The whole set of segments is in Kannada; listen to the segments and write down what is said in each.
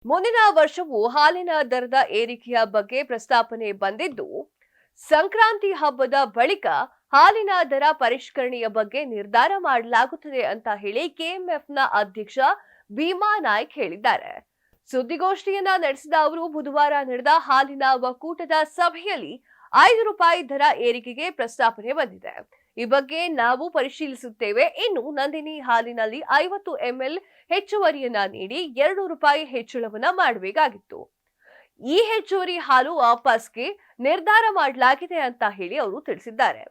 ಮುಂದಿನ ವರ್ಷವೂ ಹಾಲಿನ ದರದ ಏರಿಕೆಯ ಬಗ್ಗೆ ಪ್ರಸ್ತಾಪನೆ ಬಂದಿದ್ದು, ಸಂಕ್ರಾಂತಿ ಹಬ್ಬದ ಬಳಿಕ ಹಾಲಿನ ದರ ಪರಿಷ್ಕರಣೆಯ ಬಗ್ಗೆ ನಿರ್ಧಾರ ಮಾಡಲಾಗುತ್ತದೆ ಅಂತ ಹೇಳಿ ಕೆಎಂಎಫ್ನ ಅಧ್ಯಕ್ಷ ಭೀಮಾ ನಾಯ್ಕ್ ಹೇಳಿದ್ದಾರೆ. ಸುದ್ದಿಗೋಷ್ಠಿಯನ್ನ ನಡೆಸಿದ ಅವರು ಬುಧವಾರ ನಡೆದ ಹಾಲಿನ ಒಕ್ಕೂಟದ ಸಭೆಯಲ್ಲಿ ₹5 ದರ ಏರಿಕೆಗೆ ಪ್ರಸ್ತಾಪನೆ ಬಂದಿದೆ. ಈ ಬಗ್ಗೆ ನಾವು ಪರಿಶೀಲಿಸುತ್ತೇವೆ. ಇನ್ನು ನಂದಿನಿ ಹಾಲಿನಲ್ಲಿ 50 ml ಹೆಚ್ಚುವರಿಯನ್ನ ನೀಡಿ ₹200 ಹೆಚ್ಚಳವನ್ನ ಮಾಡಬೇಕಾಗಿತ್ತು. ಈ ಹೆಚ್ಚುವರಿ ಹಾಲು ವಾಪಸ್ಗೆ ನಿರ್ಧಾರ ಮಾಡಲಾಗಿದೆ ಅಂತ ಹೇಳಿ ಅವರು ತಿಳಿಸಿದ್ದಾರೆ.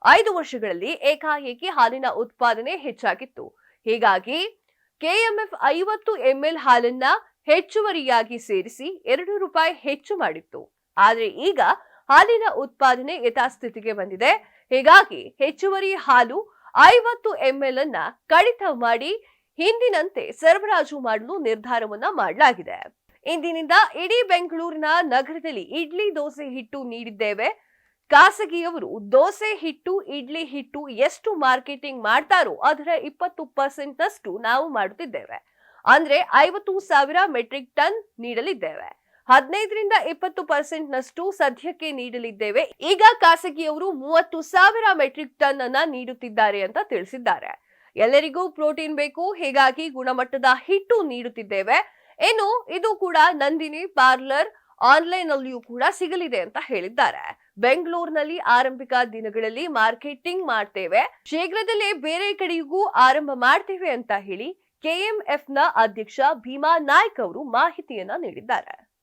5 ವರ್ಷಗಳಲ್ಲಿ ಏಕಾಏಕಿ ಹಾಲಿನ ಉತ್ಪಾದನೆ ಹೆಚ್ಚಾಗಿತ್ತು. ಹೀಗಾಗಿ ಕೆಎಂಎಫ್ 50 ml ಹಾಲನ್ನ ಹೆಚ್ಚುವರಿಯಾಗಿ ಸೇರಿಸಿ ₹200 ಹೆಚ್ಚು ಮಾಡಿತ್ತು. ಆದರೆ ಈಗ ಹಾಲಿನ ಉತ್ಪಾದನೆ ಯಥಾಸ್ಥಿತಿಗೆ ಬಂದಿದೆ. ಹೀಗಾಗಿ ಹೆಚ್ಚುವರಿ ಹಾಲು 50 ml ಅನ್ನ ಕಡಿತ ಮಾಡಿ ಹಿಂದಿನಂತೆ ಸರಬರಾಜು ಮಾಡಲು ನಿರ್ಧಾರವನ್ನ ಮಾಡಲಾಗಿದೆ. ಇಂದಿನಿಂದ ಇಡೀ ಬೆಂಗಳೂರಿನ ನಗರದಲ್ಲಿ ಇಡ್ಲಿ ದೋಸೆ ಹಿಟ್ಟು ನೀಡಿದ್ದೇವೆ. ಖಾಸಗಿಯವರು ದೋಸೆ ಹಿಟ್ಟು ಇಡ್ಲಿ ಹಿಟ್ಟು ಎಷ್ಟು ಮಾರ್ಕೆಟಿಂಗ್ ಮಾಡ್ತಾರೋ ಅದರ 20% ನಷ್ಟು ನಾವು ಮಾಡುತ್ತಿದ್ದೇವೆ. ಅಂದ್ರೆ 50,000 ಮೆಟ್ರಿಕ್ ಟನ್ ನೀಡಲಿದ್ದೇವೆ. 15ರಿಂದ 20% ನಷ್ಟು ಸದ್ಯಕ್ಕೆ ನೀಡಲಿದ್ದೇವೆ. ಈಗ ಖಾಸಗಿಯವರು 30,000 ಮೆಟ್ರಿಕ್ ಟನ್ ಅನ್ನ ನೀಡುತ್ತಿದ್ದಾರೆ ಅಂತ ತಿಳಿಸಿದ್ದಾರೆ. ಎಲ್ಲರಿಗೂ ಪ್ರೋಟೀನ್ ಬೇಕು, ಹೀಗಾಗಿ ಗುಣಮಟ್ಟದ ಹಿಟ್ಟು ನೀಡುತ್ತಿದ್ದೇವೆ. ಇನ್ನು ಇದು ಕೂಡ ನಂದಿನಿ ಪಾರ್ಲರ್ ಆನ್ಲೈನ್ ನಲ್ಲಿಯೂ ಕೂಡ ಸಿಗಲಿದೆ ಅಂತ ಹೇಳಿದ್ದಾರೆ. ಬೆಂಗಳೂರಿನಲ್ಲಿ ಆರಂಭಿಕ ದಿನಗಳಲ್ಲಿ ಮಾರ್ಕೆಟಿಂಗ್ ಮಾಡ್ತೇವೆ, ಶೀಘ್ರದಲ್ಲೇ ಬೇರೆ ಕಡೆಗೂ ಆರಂಭ ಮಾಡ್ತೇವೆ ಅಂತ ಹೇಳಿ ಕೆಎಂಎಫ್ನ ಅಧ್ಯಕ್ಷ ಭೀಮಾ ನಾಯ್ಕ್ ಅವರು ಮಾಹಿತಿಯನ್ನ ನೀಡಿದ್ದಾರೆ.